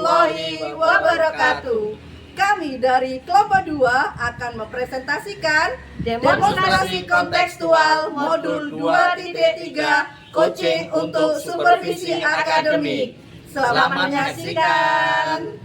warahmatullahi wabarakatuh. Kami dari kelompok 2 akan mempresentasikan demonstrasi kontekstual modul 2.3 coaching untuk supervisi akademik. Selamat menyaksikan.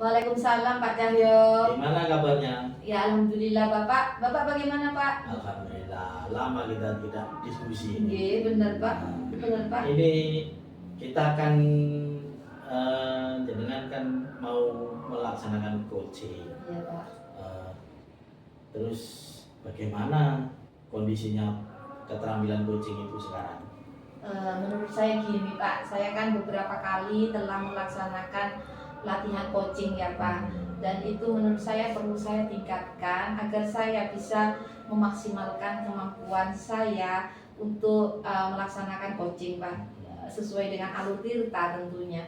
Waalaikumsalam Pak Cahyo. Gimana kabarnya? Ya alhamdulillah Bapak. Bapak bagaimana Pak? Alhamdulillah. Lama kita tidak diskusi ini. Iya benar Pak. Benar Pak. Ini kita akan jenengan kan mau melaksanakan coaching. Iya Pak. Terus bagaimana kondisinya keterampilan coaching itu sekarang? Menurut saya gini Pak, saya kan beberapa kali telah melaksanakan latihan coaching ya Pak, dan itu menurut saya perlu saya tingkatkan agar saya bisa memaksimalkan kemampuan saya untuk melaksanakan coaching Pak, sesuai dengan alur tirta tentunya.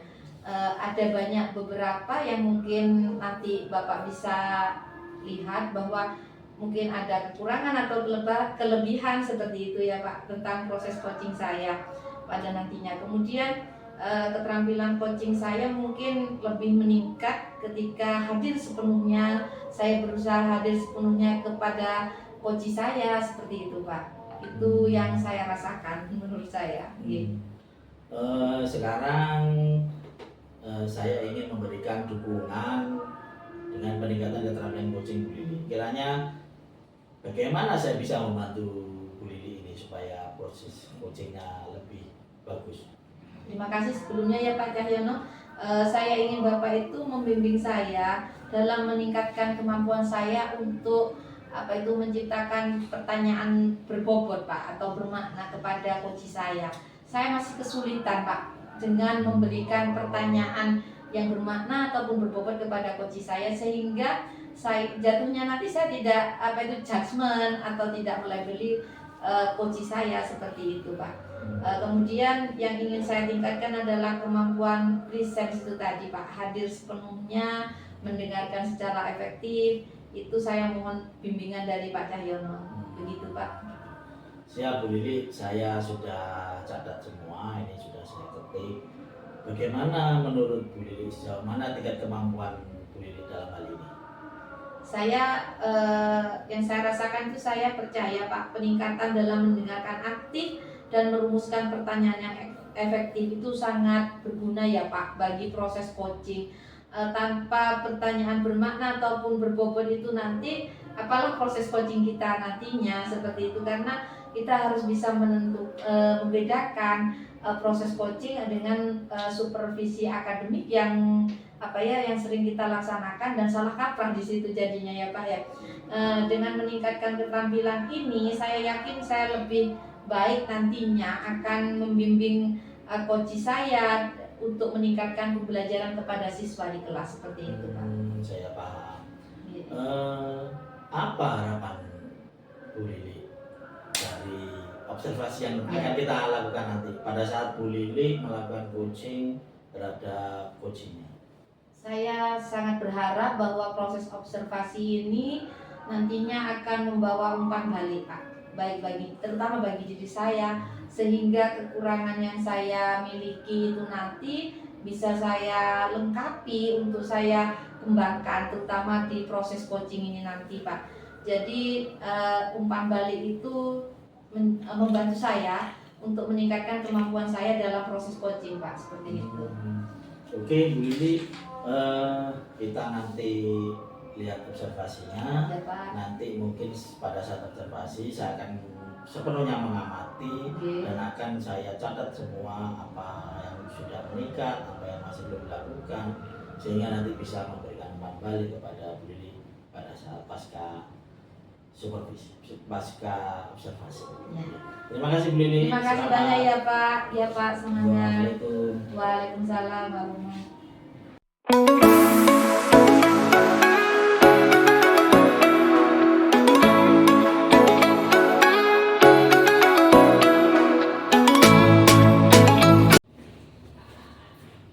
Ada banyak beberapa yang mungkin nanti Bapak bisa lihat bahwa mungkin ada kekurangan atau kelebihan seperti itu ya Pak tentang proses coaching saya pada nantinya. Kemudian keterampilan coaching saya mungkin lebih meningkat ketika hadir sepenuhnya, saya berusaha hadir sepenuhnya kepada coach saya seperti itu Pak. Itu yang saya rasakan menurut saya. Sekarang saya ingin memberikan dukungan dengan peningkatan keterampilan coaching Bu Lili. Kiranya bagaimana saya bisa membantu Bu Lili ini supaya proses coachingnya lebih bagus? Terima kasih sebelumnya ya Pak Cahyono. Saya ingin Bapak itu membimbing saya dalam meningkatkan kemampuan saya untuk menciptakan pertanyaan berbobot Pak atau bermakna kepada coach saya. Saya masih kesulitan Pak dengan memberikan pertanyaan yang bermakna ataupun berbobot kepada coach saya, sehingga saya jatuhnya nanti saya tidak judgement atau tidak melabeli coach saya seperti itu Pak. Kemudian yang ingin saya tingkatkan adalah kemampuan presence itu tadi Pak, hadir sepenuhnya, mendengarkan secara efektif. Itu saya mohon bimbingan dari Pak Cahyono. Begitu Pak. Siap Bu Lili, saya sudah catat semua, ini sudah saya ketik. Bagaimana menurut Bu Lili, sejauh mana tingkat kemampuan Bu Lili dalam hal ini? Yang saya rasakan itu saya percaya Pak, peningkatan dalam mendengarkan aktif dan merumuskan pertanyaan yang efektif itu sangat berguna ya Pak bagi proses coaching. Tanpa pertanyaan bermakna ataupun berbobot itu nanti apalah proses coaching kita nantinya seperti itu, karena kita harus bisa membedakan proses coaching dengan supervisi akademik yang yang sering kita laksanakan dan salah kaprah di situ jadinya ya Pak ya. Dengan meningkatkan keterampilan ini, saya yakin saya lebih baik nantinya akan membimbing coach saya untuk meningkatkan pembelajaran kepada siswa di kelas seperti itu Pak. Saya paham. Apa harapan Bu Lili dari observasi yang akan kita lakukan nanti pada saat Bu Lili melakukan coaching terhadap coachingnya? Saya sangat berharap bahwa proses observasi ini nantinya akan membawa umpan balik Pak, terutama bagi diri saya, sehingga kekurangan yang saya miliki itu nanti bisa saya lengkapi untuk saya kembangkan, terutama di proses coaching ini nanti Pak. Jadi umpan balik itu membantu saya untuk meningkatkan kemampuan saya dalam proses coaching Pak, seperti itu. Oke Bu Lili, kita nanti lihat observasinya. Ya, Pak. Nanti mungkin pada saat observasi saya akan sepenuhnya mengamati, dan akan saya catat semua apa yang sudah meningkat, apa yang masih belum dilakukan, sehingga nanti bisa memberikan umpan balik kepada Bu Lili pada saat pasca supervisi, pasca observasi. Ya. Terima kasih Bu Lili. Terima kasih Selamat. banyak ya Pak. Ya Pak, semangat. Waalaikumsalam. Waalaikumsalam warahmatullahi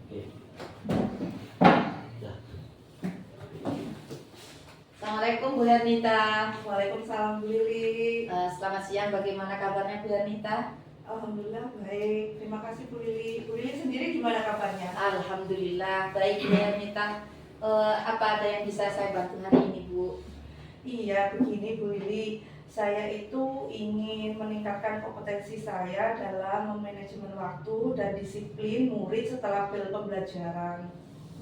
Oke. Ya. Assalamualaikum Bu Hernita. Waalaikumsalam Bu Lili. Selamat siang, bagaimana kabarnya Bu Hernita? Alhamdulillah baik. Terima kasih Bu Lili. Bu Lili sendiri gimana kabarnya? Alhamdulillah baik Bu Hernita. Apa ada yang bisa saya bantu hari ini Bu? Iya, begini Bu Lili. Saya itu ingin meningkatkan kompetensi saya dalam memanajemen waktu dan disiplin murid setelah pembelajaran.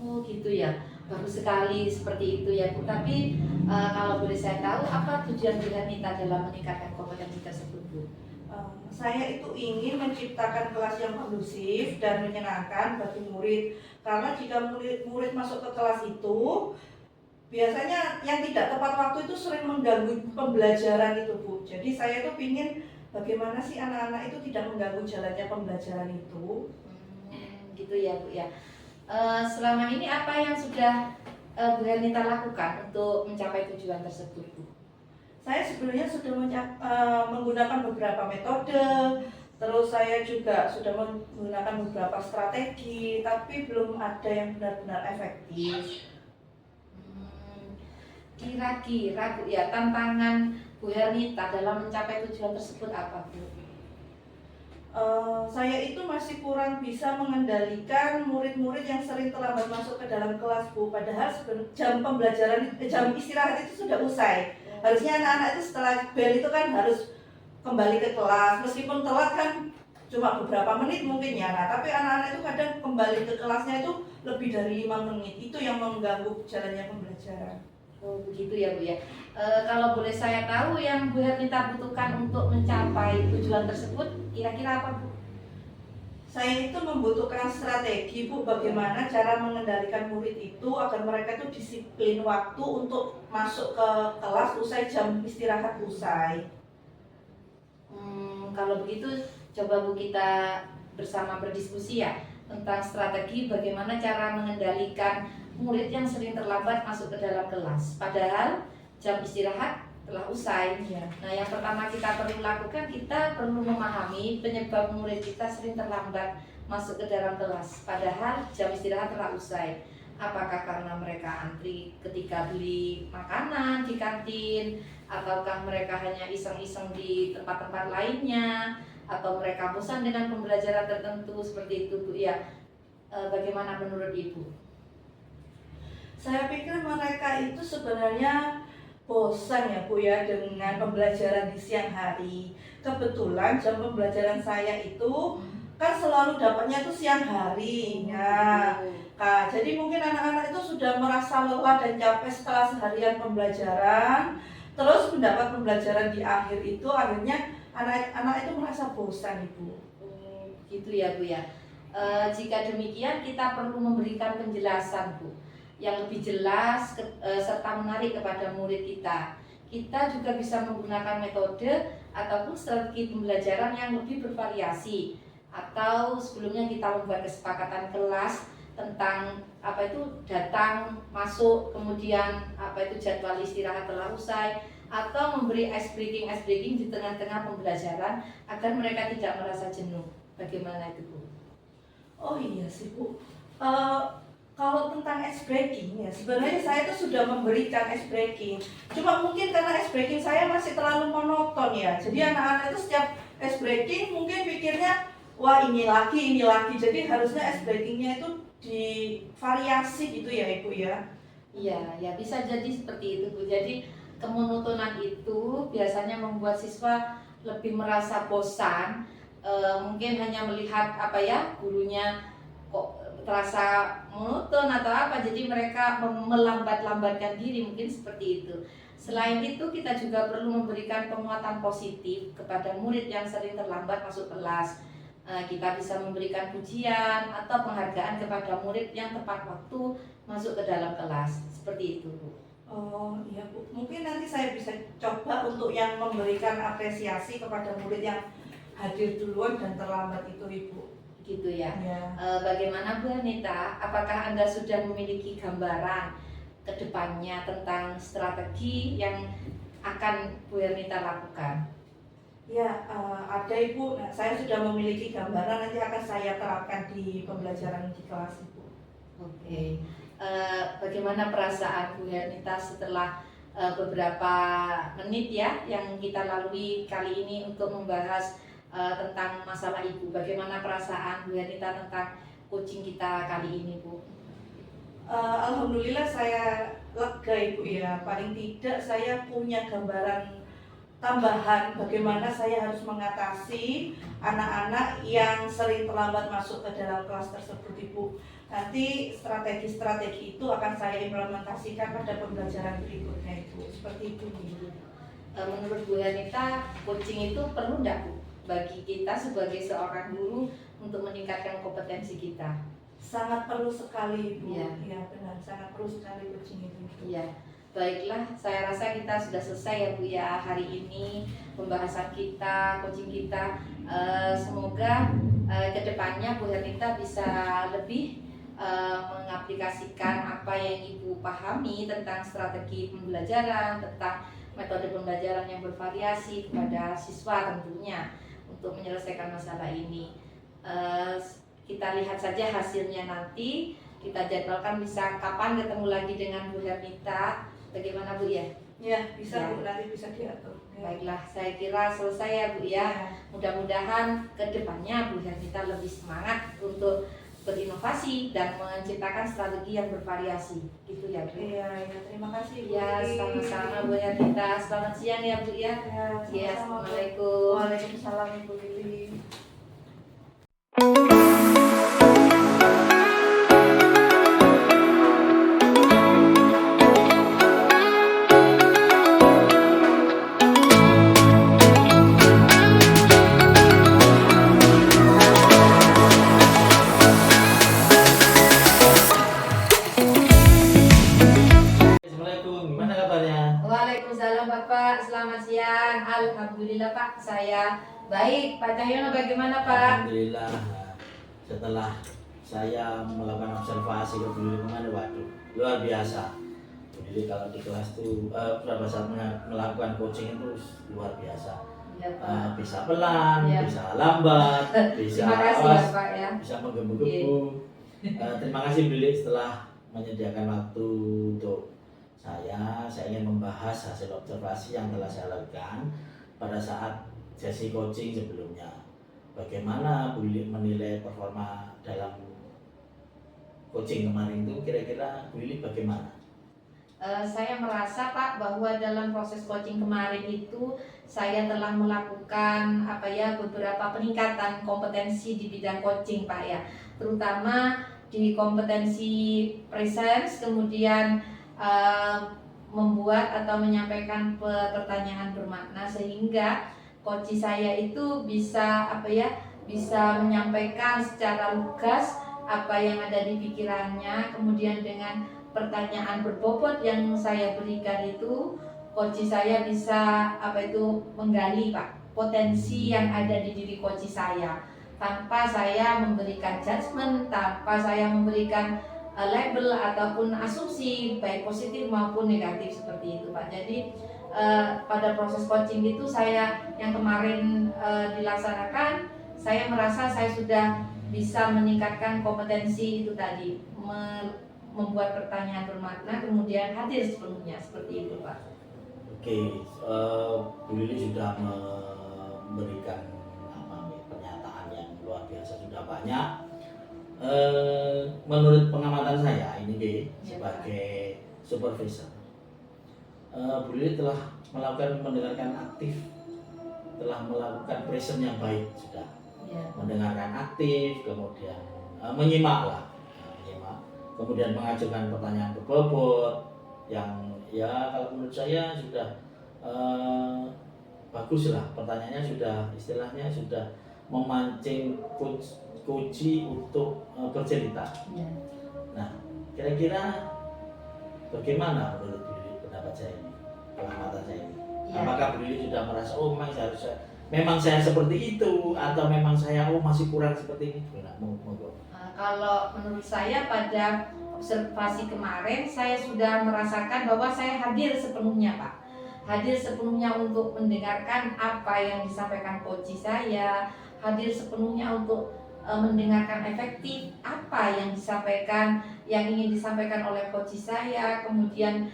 Oh gitu ya, bagus sekali seperti itu ya Bu. Tapi kalau boleh saya tahu, apa tujuan Bu Hernita dalam meningkatkan kompetensi tersebut Bu? Saya itu ingin menciptakan kelas yang kondusif dan menyenangkan bagi murid. Karena jika murid masuk ke kelas itu, biasanya yang tidak tepat waktu itu sering mengganggu pembelajaran itu Bu. Jadi saya itu ingin bagaimana sih anak-anak itu tidak mengganggu jalannya pembelajaran itu. Gitu ya Bu ya. Selama ini apa yang sudah Bu Hernita lakukan untuk mencapai tujuan tersebut Bu? Saya sebenarnya sudah menggunakan beberapa metode, terus saya juga sudah menggunakan beberapa strategi, tapi belum ada yang benar-benar efektif. Kira-kira Bu ya, tantangan Bu Hernita dalam mencapai tujuan tersebut apa Bu? Saya itu masih kurang bisa mengendalikan murid-murid yang sering terlambat masuk ke dalam kelas Bu. Padahal jam istirahat itu sudah usai. Harusnya anak-anak itu setelah bel itu kan harus kembali ke kelas. Meskipun telat kan cuma beberapa menit mungkin ya. Nah, tapi anak-anak itu kadang kembali ke kelasnya itu lebih dari 5 menit. Itu yang mengganggu jalannya pembelajaran. Oh begitu ya Bu ya. Kalau boleh saya tahu yang Bu Hernita butuhkan untuk mencapai tujuan tersebut kira-kira apa Bu? Saya itu membutuhkan strategi Bu, bagaimana cara mengendalikan murid itu agar mereka itu disiplin waktu untuk masuk ke kelas usai jam istirahat usai. Kalau begitu coba Bu kita bersama berdiskusi ya tentang strategi bagaimana cara mengendalikan murid yang sering terlambat masuk ke dalam kelas. Padahal jam istirahat telah usai. Ya. Nah, yang pertama kita perlu lakukan, kita perlu memahami penyebab murid kita sering terlambat masuk ke dalam kelas. Padahal jam istirahat telah usai. Apakah karena mereka antri ketika beli makanan di kantin, ataukah mereka hanya iseng-iseng di tempat-tempat lainnya, atau mereka bosan dengan pembelajaran tertentu seperti itu Bu ya. Bagaimana menurut Ibu? Saya pikir mereka itu sebenarnya bosan ya Bu ya dengan pembelajaran di siang hari. Kebetulan jam pembelajaran saya itu kan selalu dapatnya itu siang hari. Nah, jadi mungkin anak-anak itu sudah merasa lelah dan capek setelah seharian pembelajaran. Terus mendapat pembelajaran di akhir itu akhirnya anak-anak itu merasa bosan Ibu. Gitu ya Bu ya. Jika demikian kita perlu memberikan penjelasan Bu yang lebih jelas serta menarik kepada murid kita. Kita juga bisa menggunakan metode ataupun strategi pembelajaran yang lebih bervariasi. Atau sebelumnya kita membuat kesepakatan kelas tentang apa itu datang, masuk, kemudian apa itu jadwal istirahat telah usai, atau memberi ice breaking di tengah-tengah pembelajaran agar mereka tidak merasa jenuh. Bagaimana itu Bu? Oh iya sih Bu. Kalau tentang ice breaking ya sebenarnya saya tuh sudah memberikan ice breaking. Cuma mungkin karena ice breaking saya masih terlalu monoton ya. Jadi anak-anak itu setiap ice breaking mungkin pikirnya wah ini lagi. Jadi harusnya ice breakingnya itu divariasi gitu ya Ibu ya. Iya, ya bisa jadi seperti itu Bu. Jadi kemonotonan itu biasanya membuat siswa lebih merasa bosan. Mungkin hanya melihat apa ya gurunya kok terasa monoton atau apa, jadi mereka melambat-lambatkan diri, mungkin seperti itu. Selain itu kita juga perlu memberikan penguatan positif kepada murid yang sering terlambat masuk kelas. Kita bisa memberikan pujian atau penghargaan kepada murid yang tepat waktu masuk ke dalam kelas, seperti itu Bu. Oh iya Bu, mungkin nanti saya bisa coba untuk yang memberikan apresiasi kepada murid yang hadir duluan dan terlambat itu Ibu. Gitu ya. Ya. Bagaimana Bu Anita, apakah Anda sudah memiliki gambaran ke depannya tentang strategi yang akan Bu Anita lakukan? Ya, ada Ibu. Nah, saya sudah memiliki gambaran, nanti akan saya terapkan di pembelajaran di kelas Ibu. Oke. Bagaimana perasaan Bu Anita setelah beberapa menit ya yang kita lalui kali ini untuk membahas tentang masalah Ibu? Bagaimana perasaan Bu Anita tentang coaching kita kali ini, Bu? Alhamdulillah saya lega Ibu ya. Paling tidak saya punya gambaran tambahan bagaimana saya harus mengatasi anak-anak yang sering terlambat masuk ke dalam kelas tersebut Ibu. Nanti strategi-strategi itu akan saya implementasikan pada pembelajaran berikutnya Ibu. Seperti itu Ibu. Menurut Bu Anita, coaching itu perlu enggak Bu bagi kita sebagai seorang guru untuk meningkatkan kompetensi kita? Sangat perlu sekali Ibu. Iya. Ya benar, sangat perlu sekali coaching itu. Iya. Baiklah, saya rasa kita sudah selesai ya Bu ya hari ini pembahasan kita, coaching kita. Semoga kedepannya Bu Anita bisa lebih mengaplikasikan apa yang Ibu pahami tentang strategi pembelajaran, tentang metode pembelajaran yang bervariasi kepada siswa tentunya untuk menyelesaikan masalah ini. Kita lihat saja hasilnya nanti. Kita jadwalkan bisa kapan ketemu lagi dengan Bu Anita. Bagaimana Bu ya? Ya bisa Ya. Bu, nanti bisa diatur. Ya. Baiklah, saya kira selesai ya Bu ya. Ya. Mudah-mudahan kedepannya Bu Anita lebih semangat untuk berinovasi dan menciptakan strategi yang bervariasi. Gitu ya Bu. Iya, ya, terima kasih Bu. Ya, sama-sama Bu Anita. Selamat siang ya Bu ya. Ya, Ya, sama-sama, Bu. Assalamualaikum. Waalaikumsalam Ibu Lili. Assalamualaikum, gimana kabarnya? Waalaikumsalam Bapak. Selamat siang. Alhamdulillah Pak, saya baik. Pak Cahyono bagaimana Pak? Alhamdulillah, setelah saya melakukan observasi ke Bu Lili kemarin, waduh, luar biasa. Bu Lili kalau di kelas tuh pada saat melakukan coaching itu luar biasa. Ya Pak. Bisa pelan, Ya. bisa lambat, bisa Terima kasih ya Pak ya. bisa menggebu-gebu. Terima kasih Bu Lili setelah menyediakan waktu untuk saya ingin membahas hasil observasi yang telah saya lakukan pada saat sesi coaching sebelumnya. Bagaimana Bu Lili menilai performa dalam coaching kemarin itu, kira-kira Bu Lili bagaimana? Saya merasa Pak bahwa dalam proses coaching kemarin itu saya telah melakukan beberapa peningkatan kompetensi di bidang coaching Pak ya, terutama di kompetensi presence, kemudian membuat atau menyampaikan pertanyaan bermakna sehingga coach saya itu bisa bisa menyampaikan secara lugas apa yang ada di pikirannya, kemudian dengan pertanyaan berbobot yang saya berikan itu coach saya bisa menggali Pak potensi yang ada di diri coach saya tanpa saya memberikan judgement, tanpa saya memberikan label ataupun asumsi baik positif maupun negatif seperti itu Pak. Jadi pada proses coaching itu saya yang kemarin dilaksanakan, saya merasa saya sudah bisa meningkatkan kompetensi itu tadi, membuat pertanyaan bermakna kemudian hadir sepenuhnya seperti itu Pak. Oke, Bu Lili sudah memberikan pernyataan yang luar biasa, sudah banyak. Menurut pengamatan saya ini sebagai supervisor, Bu Lili telah melakukan mendengarkan aktif, telah melakukan present yang baik sudah, mendengarkan aktif, kemudian menyimak, kemudian mengajukan pertanyaan berbobot yang ya kalau menurut saya sudah bagus lah, pertanyaannya sudah istilahnya sudah memancing coach untuk bercerita. Nah, kira-kira bagaimana menurut Bu Lili pendapat saya ini, pengamatan saya ini. Ya. Apakah Bu Lili sudah merasa oh memang saya seperti itu atau memang saya masih kurang seperti ini? Nah, monggo. Kalau menurut saya pada observasi kemarin saya sudah merasakan bahwa saya hadir sepenuhnya Pak. Hadir sepenuhnya untuk mendengarkan apa yang disampaikan coach saya, hadir sepenuhnya untuk mendengarkan efektif apa yang disampaikan, yang ingin disampaikan oleh coach saya, kemudian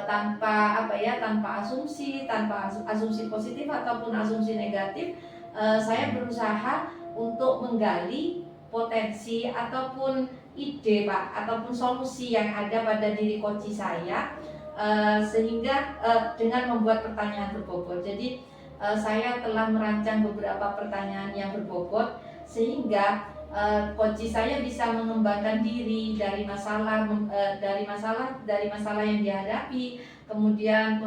tanpa asumsi, tanpa asumsi positif ataupun asumsi negatif, saya berusaha untuk menggali potensi ataupun ide Pak, ataupun solusi yang ada pada diri coach saya, sehingga dengan membuat pertanyaan berbobot. Jadi saya telah merancang beberapa pertanyaan yang berbobot sehingga coach saya bisa mengembangkan diri dari masalah yang dihadapi, kemudian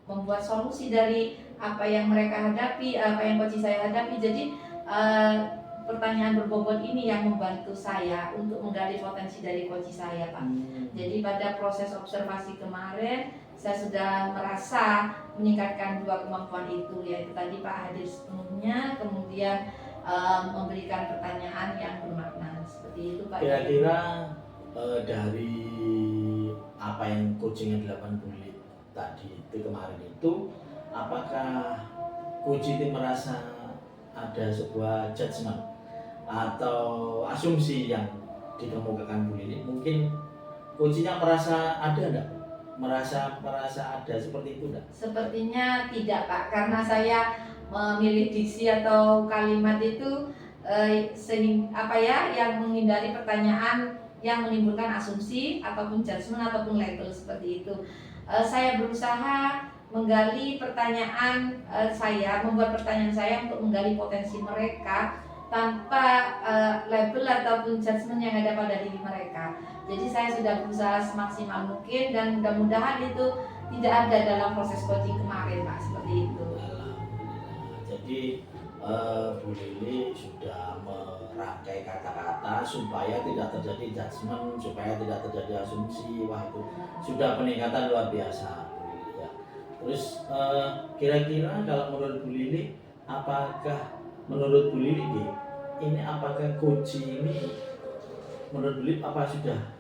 membuat solusi dari apa yang mereka hadapi, apa yang coach saya hadapi. Jadi pertanyaan berbobot ini yang membantu saya untuk menggali potensi dari coach saya Pak. Jadi pada proses observasi kemarin saya sudah merasa meningkatkan dua kemampuan itu, yaitu tadi Pak hadir sepenuhnya, kemudian memberikan pertanyaan yang bermakna, seperti itu Pak. Kira-kira dari apa yang coaching yang dilakukan Bu Lili tadi itu kemarin itu, apakah coach itu merasa ada sebuah judgement atau asumsi yang dikemukakan Bu Lili? Mungkin coachnya merasa ada enggak? Merasa ada seperti itu enggak? Sepertinya tidak Pak, karena saya memilih diksi atau kalimat itu yang menghindari pertanyaan yang menimbulkan asumsi ataupun judgement ataupun label seperti itu. Saya berusaha menggali pertanyaan membuat pertanyaan saya untuk menggali potensi mereka tanpa label ataupun judgement yang ada pada diri mereka. Jadi saya sudah berusaha semaksimal mungkin dan mudah-mudahan itu tidak ada dalam proses coaching kemarin Pak, seperti itu. Jadi Bu Lili sudah merangkai kata-kata supaya tidak terjadi judgement, supaya tidak terjadi asumsi. Wah, itu sudah peningkatan luar biasa Bu Lili ya. Terus kira-kira kalau menurut Bu Lili, apakah menurut Bu Lili ini apakah coach ini menurut Bu Lili apa sudah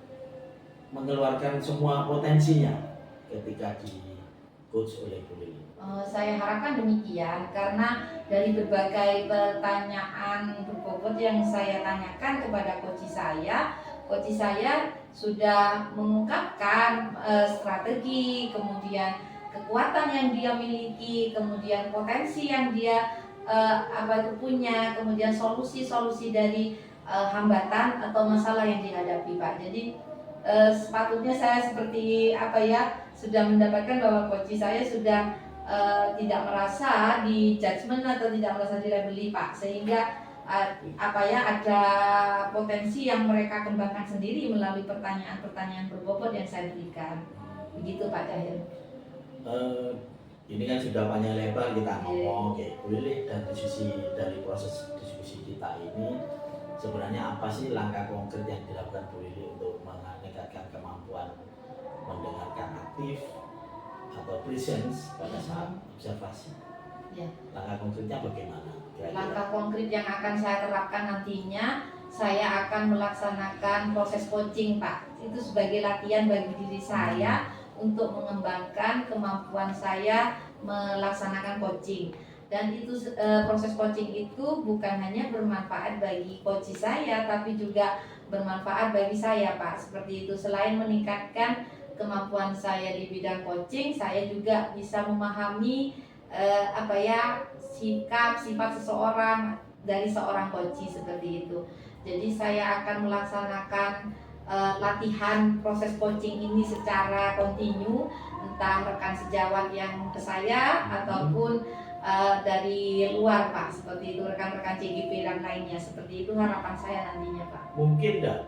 mengeluarkan semua potensinya ketika di coach oleh Bu Lili? Saya harapkan demikian, karena dari berbagai pertanyaan berbobot yang saya tanyakan kepada coach saya sudah mengungkapkan strategi, kemudian kekuatan yang dia miliki, kemudian potensi yang dia punya, kemudian solusi dari hambatan atau masalah yang dihadapi Pak. Jadi sepatutnya saya sudah mendapatkan bahwa coach saya sudah tidak merasa di judgement atau tidak merasa dilabeli Pak, sehingga ada potensi yang mereka kembangkan sendiri melalui pertanyaan berbobot yang saya berikan. Begitu Pak Cahil. Ini kan sudah panjang lebar kita ngomong, Bu Lili, dari proses diskusi kita ini sebenarnya apa sih langkah konkret yang dilakukan Bu Lili untuk meningkatkan kemampuan mendengarkan aktif atau presence pada saat observasi? Ya. Langkah konkretnya bagaimana? Kira-kira? Langkah konkret yang akan saya terapkan nantinya, saya akan melaksanakan proses coaching Pak. Itu sebagai latihan bagi diri saya untuk mengembangkan kemampuan saya melaksanakan coaching. Dan itu proses coaching itu bukan hanya bermanfaat bagi coach saya, tapi juga bermanfaat bagi saya Pak. Seperti itu, selain meningkatkan kemampuan saya di bidang coaching, saya juga bisa memahami sifat seseorang dari seorang coach seperti itu. Jadi saya akan melaksanakan latihan proses coaching ini secara kontinu, entah rekan sejawat yang ke saya ataupun dari luar Pak, seperti itu, rekan-rekan CGP dan lainnya. Seperti itu harapan saya nantinya Pak. Mungkin enggak